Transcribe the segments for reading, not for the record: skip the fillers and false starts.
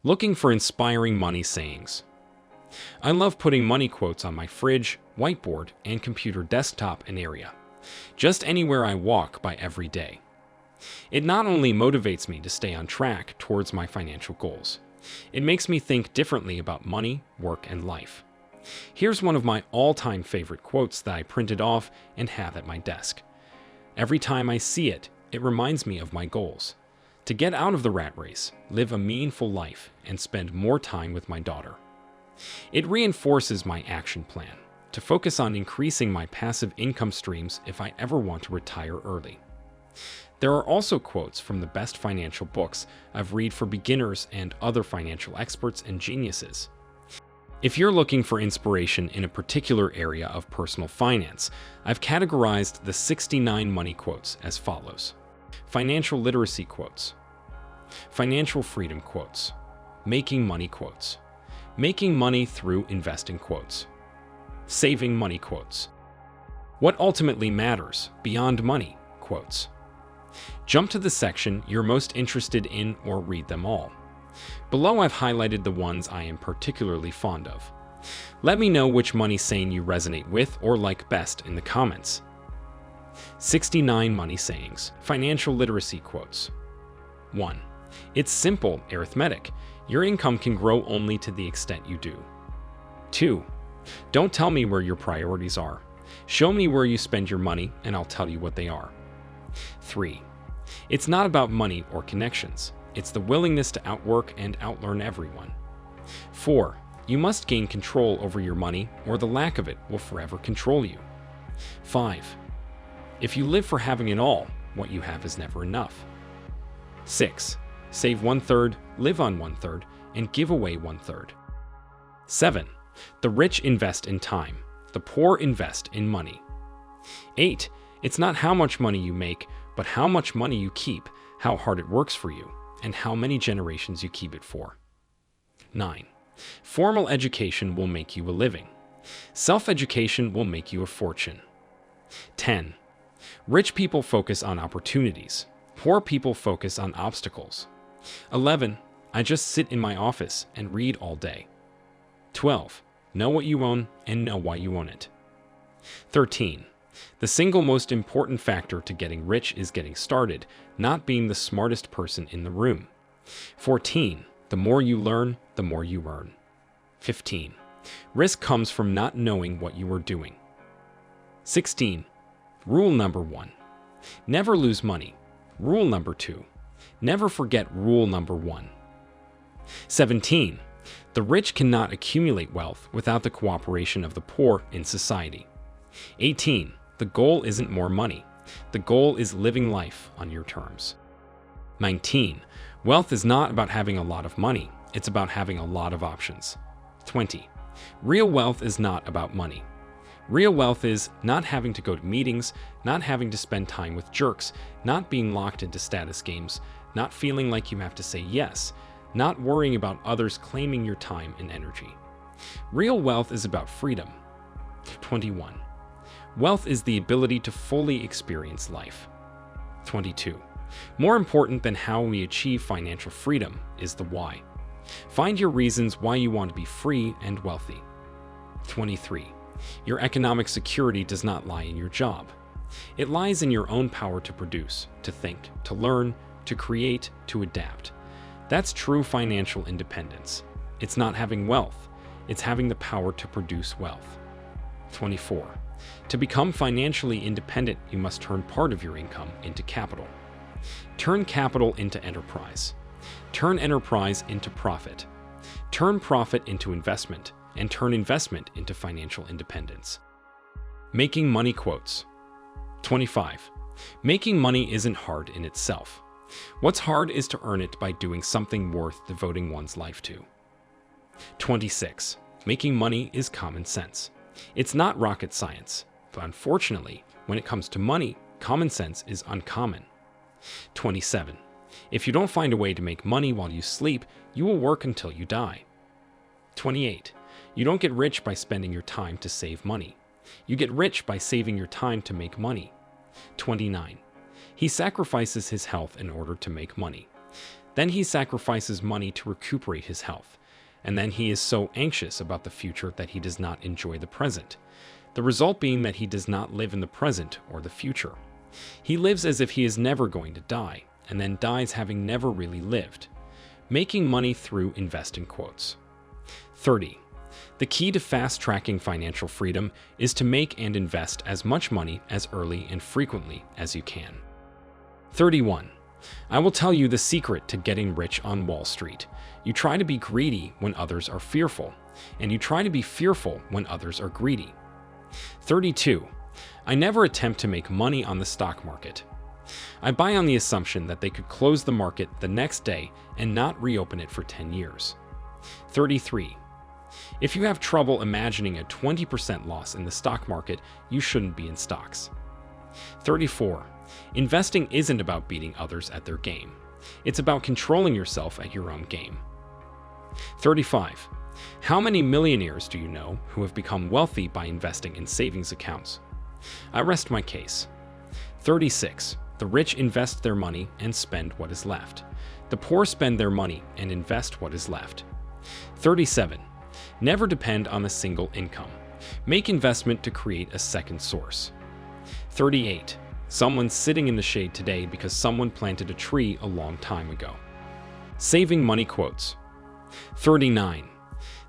Looking for inspiring money sayings. I love putting money quotes on my fridge, whiteboard, and computer desktop and area. Just anywhere I walk by every day. It not only motivates me to stay on track towards my financial goals, it makes me think differently about money, work, and life. Here's one of my all-time favorite quotes that I printed off and have at my desk. Every time I see it, it reminds me of my goals. To get out of the rat race, live a meaningful life, and spend more time with my daughter. It reinforces my action plan to focus on increasing my passive income streams if I ever want to retire early. There are also quotes from the best financial books I've read for beginners and other financial experts and geniuses. If you're looking for inspiration in a particular area of personal finance, I've categorized the 69 money quotes as follows. Financial literacy quotes. Financial freedom quotes. Making money quotes. Making money through investing quotes. Saving money quotes. What ultimately matters beyond money quotes. Jump to the section you're most interested in or read them all. Below I've highlighted the ones I am particularly fond of. Let me know which money saying you resonate with or like best in the comments. 69 money sayings. Financial literacy quotes. 1. It's simple arithmetic. Your income can grow only to the extent you do. 2. Don't tell me where your priorities are. Show me where you spend your money and I'll tell you what they are. 3. It's not about money or connections. It's the willingness to outwork and outlearn everyone. 4. You must gain control over your money or the lack of it will forever control you. 5. If you live for having it all, what you have is never enough. 6. Save 1/3, live on 1/3, and give away 1/3. 7. The rich invest in time. The poor invest in money. 8. It's not how much money you make, but how much money you keep, how hard it works for you, and how many generations you keep it for. 9. Formal education will make you a living. Self-education will make you a fortune. 10. Rich people focus on opportunities. Poor people focus on obstacles. 11. I just sit in my office and read all day. 12. Know what you own and know why you own it. 13. The single most important factor to getting rich is getting started, not being the smartest person in the room. 14. The more you learn, the more you earn. 15. Risk comes from not knowing what you are doing. 16. Rule number 1. Never lose money. Rule number 2. Never forget rule number 1. 17. The rich cannot accumulate wealth without the cooperation of the poor in society. 18. The goal isn't more money. The goal is living life on your terms. 19. Wealth is not about having a lot of money. It's about having a lot of options. 20. Real wealth is not about money. Real wealth is not having to go to meetings, not having to spend time with jerks, not being locked into status games, not feeling like you have to say yes, not worrying about others claiming your time and energy. Real wealth is about freedom. 21. Wealth is the ability to fully experience life. 22. More important than how we achieve financial freedom is the why. Find your reasons why you want to be free and wealthy. 23. Your economic security does not lie in your job. It lies in your own power to produce, to think, to learn, to create, to adapt. That's true financial independence. It's not having wealth. It's having the power to produce wealth. 24. To become financially independent, you must turn part of your income into capital. Turn capital into enterprise. Turn enterprise into profit. Turn profit into investment, and turn investment into financial independence. Making money quotes. 25. Making money isn't hard in itself. What's hard is to earn it by doing something worth devoting one's life to. 26. Making money is common sense. It's not rocket science, but unfortunately, when it comes to money, common sense is uncommon. 27. If you don't find a way to make money while you sleep, you will work until you die. 28. You don't get rich by spending your time to save money. You get rich by saving your time to make money. 29. He sacrifices his health in order to make money. Then he sacrifices money to recuperate his health. And then he is so anxious about the future that he does not enjoy the present. The result being that he does not live in the present or the future. He lives as if he is never going to die, and then dies having never really lived. Making money through investing quotes. 30. The key to fast-tracking financial freedom is to make and invest as much money as early and frequently as you can. 31. I will tell you the secret to getting rich on Wall Street. You try to be greedy when others are fearful, and you try to be fearful when others are greedy. 32. I never attempt to make money on the stock market. I buy on the assumption that they could close the market the next day and not reopen it for 10 years. 33. If you have trouble imagining a 20% loss in the stock market, you shouldn't be in stocks. 34. Investing isn't about beating others at their game. It's about controlling yourself at your own game. 35. How many millionaires do you know who have become wealthy by investing in savings accounts? I rest my case. 36. The rich invest their money and spend what is left. The poor spend their money and invest what is left. 37. Never depend on a single income. Make investment to create a second source. 38. Someone's sitting in the shade today because someone planted a tree a long time ago. Saving money quotes. 39.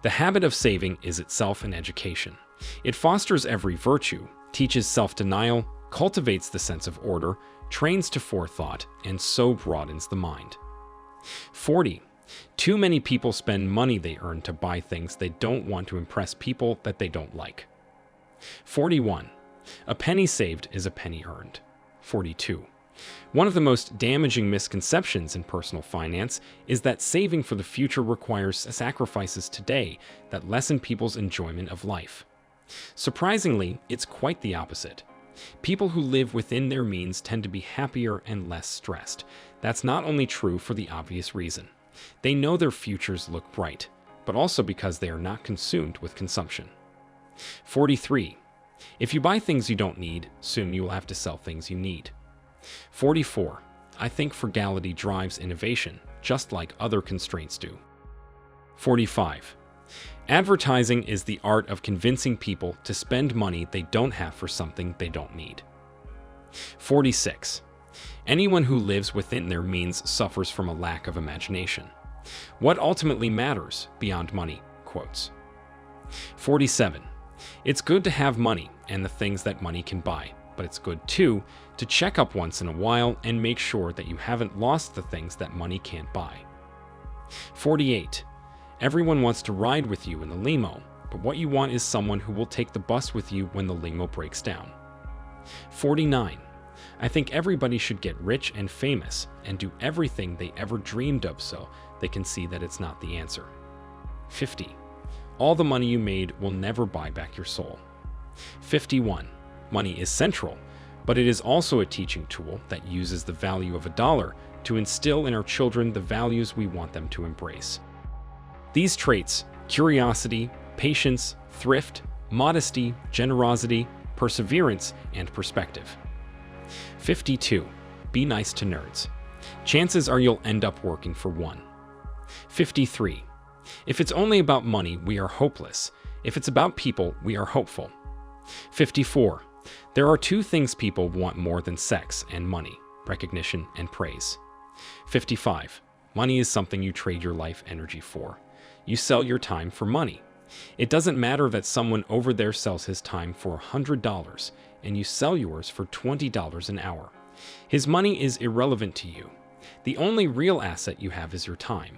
The habit of saving is itself an education. It fosters every virtue, teaches self-denial, cultivates the sense of order, trains to forethought, and so broadens the mind. 40. Too many people spend money they earn to buy things they don't want to impress people that they don't like. 41. A penny saved is a penny earned. 42. One of the most damaging misconceptions in personal finance is that saving for the future requires sacrifices today that lessen people's enjoyment of life. Surprisingly, it's quite the opposite. People who live within their means tend to be happier and less stressed. That's not only true for the obvious reason. They know their futures look bright, but also because they are not consumed with consumption. 43. If you buy things you don't need, soon you will have to sell things you need. 44. I think frugality drives innovation, just like other constraints do. 45. Advertising is the art of convincing people to spend money they don't have for something they don't need. 46. Anyone who lives within their means suffers from a lack of imagination. What ultimately matters beyond money? Quotes. 47. It's good to have money and the things that money can buy, but it's good too to check up once in a while and make sure that you haven't lost the things that money can't buy. 48. Everyone wants to ride with you in the limo, but what you want is someone who will take the bus with you when the limo breaks down. 49. I think everybody should get rich and famous and do everything they ever dreamed of so they can see that it's not the answer. 50. All the money you made will never buy back your soul. 51. Money is central, but it is also a teaching tool that uses the value of a dollar to instill in our children the values we want them to embrace. These traits, curiosity, patience, thrift, modesty, generosity, perseverance, and perspective. 52. Be nice to nerds. Chances are you'll end up working for one. 53. If it's only about money, we are hopeless. If it's about people, we are hopeful. 54. There are two things people want more than sex and money: recognition and praise. 55. Money is something you trade your life energy for. You sell your time for money. It doesn't matter that someone over there sells his time for $100 and you sell yours for $20 an hour. His money is irrelevant to you. The only real asset you have is your time,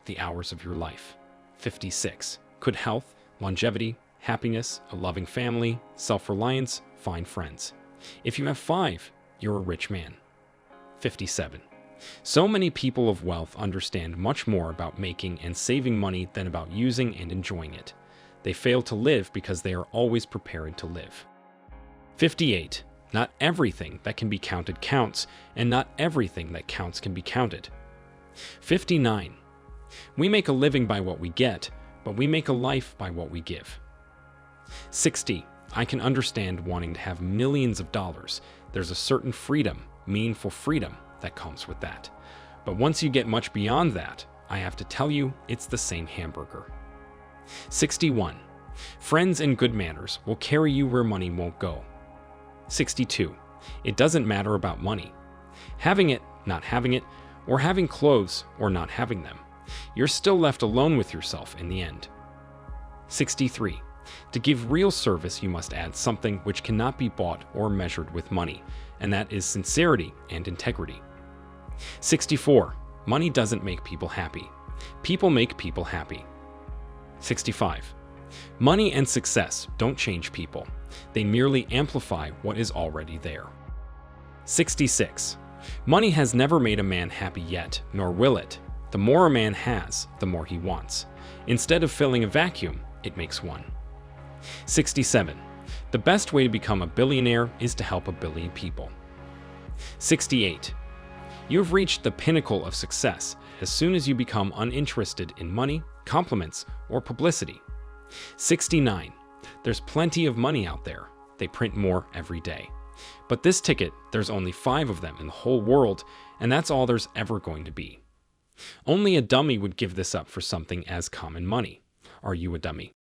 the hours of your life. 56. Could health, longevity, happiness, a loving family, self-reliance, find friends. If you have 5, you're a rich man. 57. So many people of wealth understand much more about making and saving money than about using and enjoying it. They fail to live because they are always prepared to live. 58. Not everything that can be counted counts, and not everything that counts can be counted. 59. We make a living by what we get, but we make a life by what we give. 60. I can understand wanting to have millions of dollars. There's a certain freedom, meaningful freedom, that comes with that. But once you get much beyond that, I have to tell you, it's the same hamburger. 61. Friends and good manners will carry you where money won't go. 62. It doesn't matter about money. Having it, not having it, or having clothes or not having them, you're still left alone with yourself in the end. 63. To give real service, you must add something which cannot be bought or measured with money, and that is sincerity and integrity. 64. Money doesn't make people happy. People make people happy. 65. Money and success don't change people. They merely amplify what is already there. 66. Money has never made a man happy yet, nor will it. The more a man has, the more he wants. Instead of filling a vacuum, it makes one. 67. The best way to become a billionaire is to help a billion people. 68. You've reached the pinnacle of success as soon as you become uninterested in money, compliments, or publicity. 69. There's plenty of money out there. They print more every day. But this ticket, there's only 5 of them in the whole world, and that's all there's ever going to be. Only a dummy would give this up for something as common money. Are you a dummy?